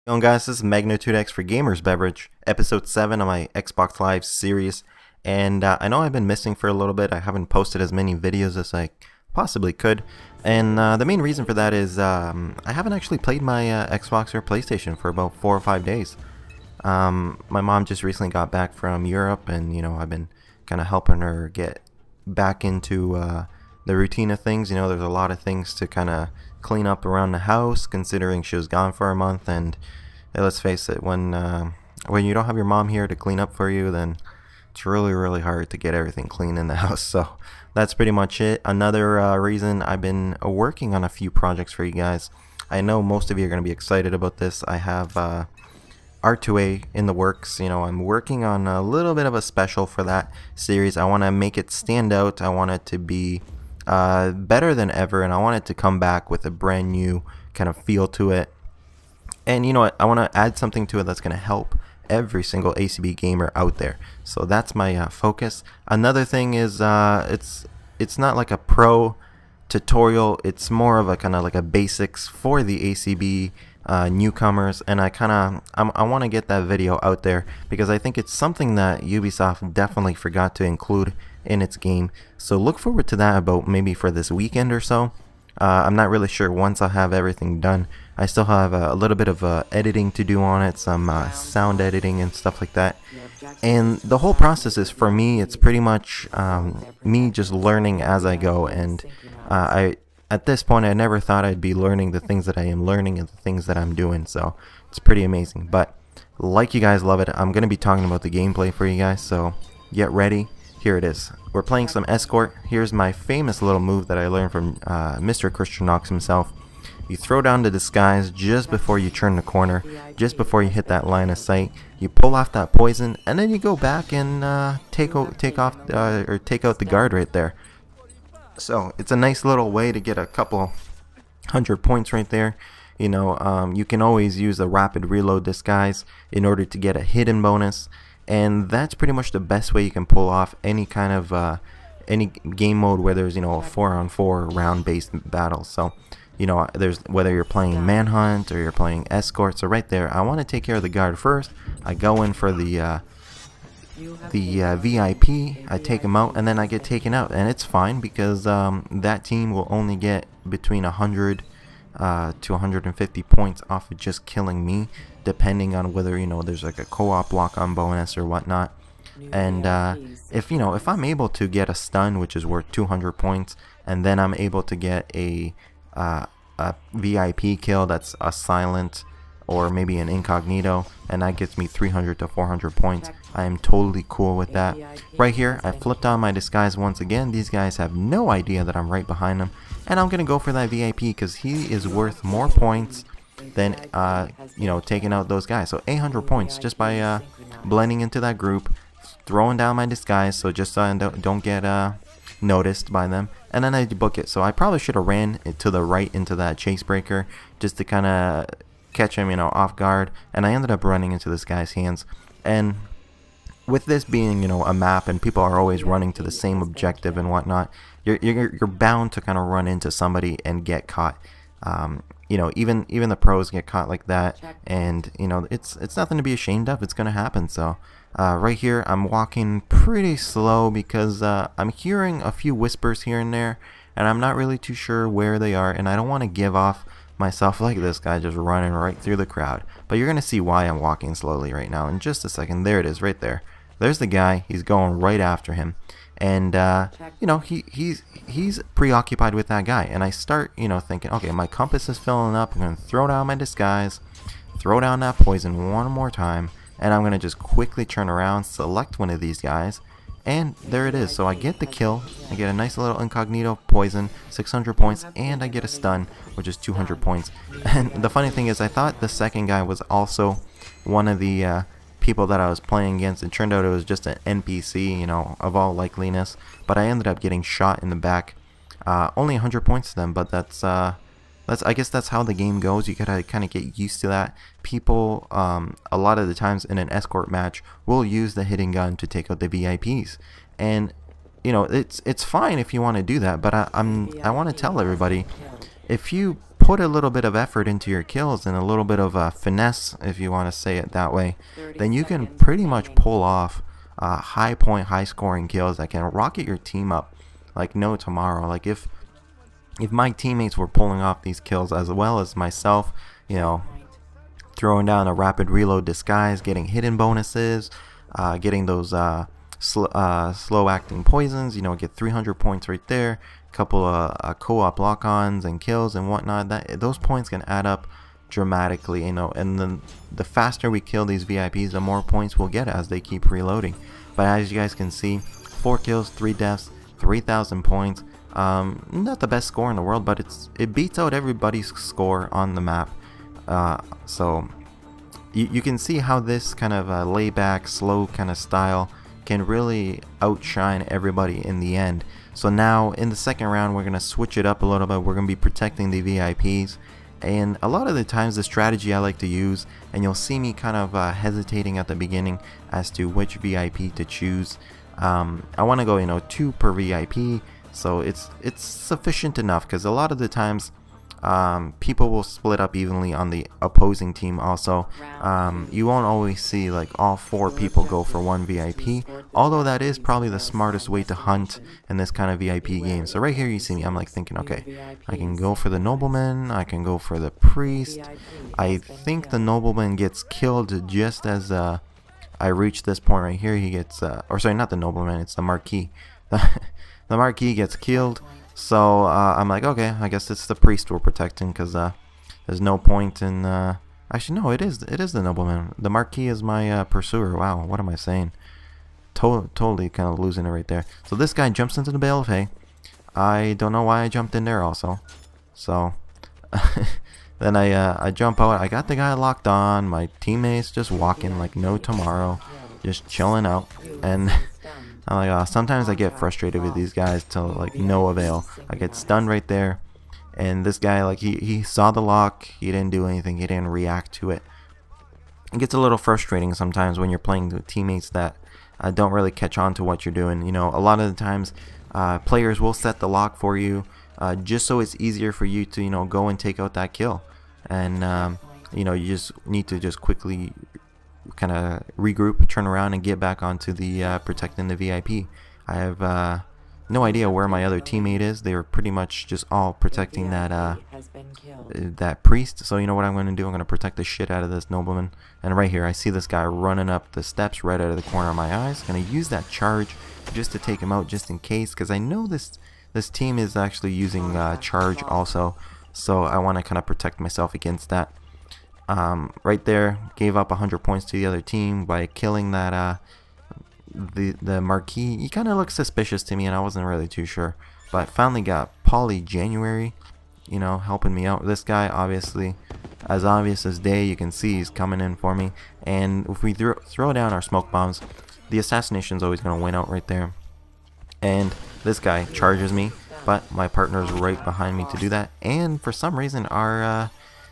Going guys, this is Magnitudex for GamersBeverage, episode 7 of my Xbox Live series, and I know I've been missing for a little bit. I haven't posted as many videos as I possibly could, and the main reason for that is I haven't actually played my Xbox or PlayStation for about 4 or 5 days. My mom just recently got back from Europe, and I've been kind of helping her get back into the routine of things. There's a lot of things to kind of clean up around the house, considering she was gone for a month. And let's face it, when you don't have your mom here to clean up for you, then it's really hard to get everything clean in the house. So that's pretty much it. Another reason I've been working on a few projects for you guys. I know most of you are going to be excited about this. I have R2A in the works. I'm working on a little bit of a special for that series. I want to make it stand out. I want it to be better than ever, and I want it to come back with a brand new kind of feel to it. And you know what, I want to add something to it that's going to help every single ACB gamer out there. So that's my focus. Another thing is it's not like a pro tutorial, it's more of a kind of like a basics for the ACB newcomers, and I want to get that video out there because I think it's something that Ubisoft definitely forgot to include in its game. So look forward to that about maybe for this weekend or so. I'm not really sure once I have everything done. I still have a little bit of editing to do on it, some sound editing and stuff like that. And the whole process is, for me, it's pretty much me just learning as I go. And at this point, I never thought I'd be learning the things that I am learning and the things that I'm doing. So it's pretty amazing. But like you guys love it, I'm going to be talking about the gameplay for you guys. So get ready. Here it is. We're playing some Escort. Here's my famous little move that I learned from Mr. Christian Knox himself. You throw down the disguise just before you turn the corner, just before you hit that line of sight. You pull off that poison, and then you go back and take out the guard right there. So it's a nice little way to get a couple 100 points right there. You can always use a rapid reload disguise in order to get a hidden bonus. And that's pretty much the best way you can pull off any kind of any game mode where there's a 4-on-4 round-based battle. So there's whether you're playing Manhunt or you're playing Escort. So right there, I want to take care of the guard first. I go in for the VIP. I take him out, and then I get taken out, and it's fine because that team will only get between 100 to 150 points off of just killing me, depending on whether there's like a co-op lock-on bonus or whatnot. And if I'm able to get a stun, which is worth 200 points, and then I'm able to get a VIP kill that's a silent or maybe an incognito, and that gets me 300 to 400 points, I am totally cool with that. Right here, I flipped on my disguise once again. These guys have no idea that I'm right behind them, and I'm gonna go for that VIP because he is worth more points than taking out those guys. So 800 points just by blending into that group, throwing down my disguise, so just so I don't get noticed by them, and then I book it. So I probably should have ran it to the right into that chase breaker just to kind of catch him off guard, and I ended up running into this guy's hands. And with this being a map and people are always running to the same objective and whatnot, you're bound to kind of run into somebody and get caught. Even the pros get caught like that, and it's nothing to be ashamed of. It's gonna happen. So right here, I'm walking pretty slow because I'm hearing a few whispers here and there, and I'm not really too sure where they are, and I don't want to give off myself like this guy just running right through the crowd. But you're gonna see why I'm walking slowly right now in just a second. There it is, right there. There's the guy. He's going right after him, and he's preoccupied with that guy. And I start thinking, okay, my compass is filling up. I'm gonna throw down my disguise, throw down that poison one more time, and I'm gonna just quickly turn around, select one of these guys, and there it is. So I get the kill. I get a nice little incognito poison, 600 points, and I get a stun, which is 200 points. And the funny thing is, I thought the second guy was also one of the people that I was playing against. It turned out it was just an NPC, of all likeliness. But I ended up getting shot in the back. Only 100 points to them, but I guess that's how the game goes. You gotta kind of get used to that. People, a lot of the times in an Escort match, will use the hidden gun to take out the VIPs, and it's fine if you want to do that. But I want to tell everybody, if you put a little bit of effort into your kills and a little bit of finesse, if you want to say it that way, then you can pretty much pull off high point, high scoring kills that can rocket your team up like no tomorrow. Like if my teammates were pulling off these kills as well as myself, you know, throwing down a rapid reload disguise, getting hidden bonuses, getting those slow acting poisons, you know, get 300 points right there, a couple of co-op lock-ons and kills and whatnot, those points can add up dramatically, you know, and then the faster we kill these VIPs, the more points we'll get as they keep reloading. But as you guys can see, 4 kills, 3 deaths, 3,000 points. Not the best score in the world, but it beats out everybody's score on the map. So you can see how this kind of layback, slow kind of style can really outshine everybody in the end. So now in the second round, we're going to switch it up a little bit. We're going to be protecting the VIPs. And a lot of the times the strategy I like to use, and you'll see me kind of hesitating at the beginning as to which VIP to choose. I want to go, you know, 2 per VIP. So it's sufficient enough, because a lot of the times people will split up evenly on the opposing team also. You won't always see like all 4 people go for 1 VIP, although that is probably the smartest way to hunt in this kind of VIP game. So right here you see me, I'm like thinking, okay, I can go for the nobleman, I can go for the priest. I think the nobleman gets killed just as I reach this point right here. He gets, or sorry, not the nobleman, it's the marquis. The marquis gets killed, so I'm like, okay, I guess it's the priest we're protecting, because there's no point in, actually no, it is the nobleman. The marquis is my pursuer. Wow, what am I saying? Totally kind of losing it right there. So this guy jumps into the bale of hay. I don't know why I jumped in there also. So then I jump out. I got the guy locked on. My teammates just walking like no tomorrow, just chilling out. And I'm like, oh, sometimes I get frustrated with these guys to like no avail. I get stunned right there, and this guy, like, he saw the lock, he didn't do anything, he didn't react to it. It gets a little frustrating sometimes when you're playing with teammates that don't really catch on to what you're doing. You know, a lot of the times players will set the lock for you just so it's easier for you to, you know, go and take out that kill. And you know, you just need to just quickly kind of regroup, turn around, and get back onto the protecting the VIP. I have no idea where my other teammate is. They were pretty much just all protecting that priest. So you know what I'm going to do? I'm going to protect the shit out of this nobleman. And right here, I see this guy running up the steps right out of the corner of my eyes. Going to use that charge just to take him out, just in case, because I know this team is actually using charge also. So I want to kind of protect myself against that. Right there, gave up 100 points to the other team by killing that the marquis. He kind of looked suspicious to me, and I wasn't really too sure. But finally got Polly January, you know, helping me out. This guy, obviously, as obvious as day, you can see he's coming in for me. And if we throw down our smoke bombs, the assassination's always going to win out right there. And this guy charges me, but my partner's right behind me to do that. And for some reason, our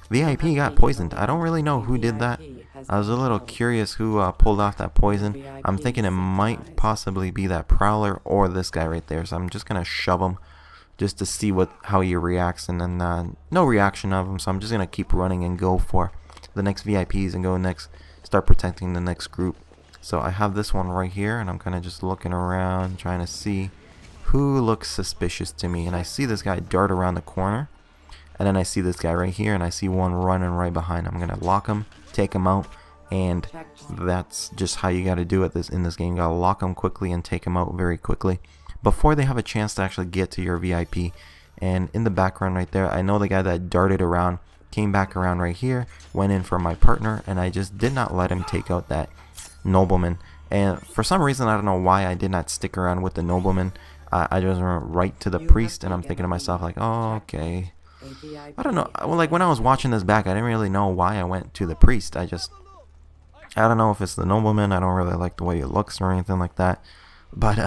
VIP got poisoned. I don't really know who did that. I was a little curious who pulled off that poison. I'm thinking it might possibly be that prowler or this guy right there. So I'm just gonna shove him just to see how he reacts, and then no reaction of him. So I'm just gonna keep running and go for the next VIPs and start protecting the next group. So I have this one right here, and I'm kind of just looking around, trying to see who looks suspicious to me. And I see this guy dart around the corner. And then I see this guy right here, and I see one running right behind him. I'm going to lock him, take him out, and that's just how you got to do it in this game. You got to lock them quickly and take them out very quickly before they have a chance to actually get to your VIP. And in the background right there, I know the guy that darted around came back around right here, went in for my partner, and I just did not let him take out that nobleman. And for some reason, I don't know why I did not stick around with the nobleman. I just went right to the priest, and I'm thinking to myself like, oh, okay. I don't know. Well, like when I was watching this back, I didn't really know why I went to the priest. I don't know if it's the nobleman. I don't really like the way it looks or anything like that. But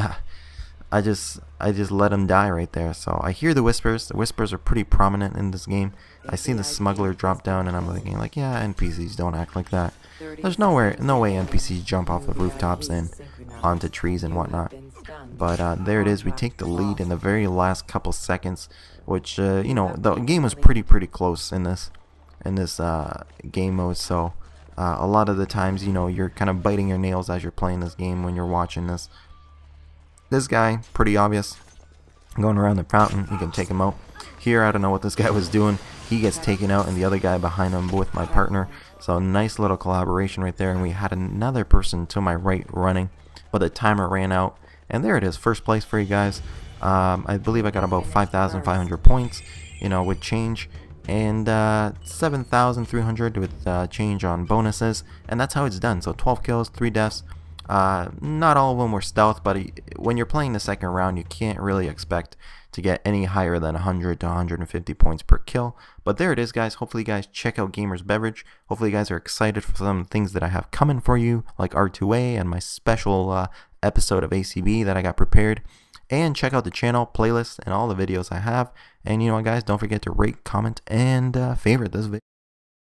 I just let him die right there. So I hear the whispers. The whispers are pretty prominent in this game. I see the smuggler drop down, and I'm thinking like, yeah, NPCs don't act like that. There's no way NPCs jump off of rooftops and onto trees and whatnot. But there it is. We take the lead in the very last couple seconds, which you know, the game was pretty close in this game mode. So a lot of the times, you know, you're kind of biting your nails as you're playing this game when you're watching this. This guy, pretty obvious, going around the fountain. You can take him out. Here, I don't know what this guy was doing. He gets taken out, and the other guy behind him with my partner. So nice little collaboration right there. And we had another person to my right running, but the timer ran out. And there it is, first place for you guys. I believe I got about 5,500 points, you know, with change, and 7,300 with change on bonuses. And that's how it's done. So 12 kills, 3 deaths. Not all of them were stealth, but when you're playing the second round, you can't really expect to get any higher than 100 to 150 points per kill. But there it is, guys. Hopefully you guys check out GamersBeverage. Hopefully you guys are excited for some things that I have coming for you, like R2A and my special episode of ACB that I got prepared. And check out the channel, playlist, and all the videos I have. And you know what, guys, don't forget to rate, comment, and favorite this video.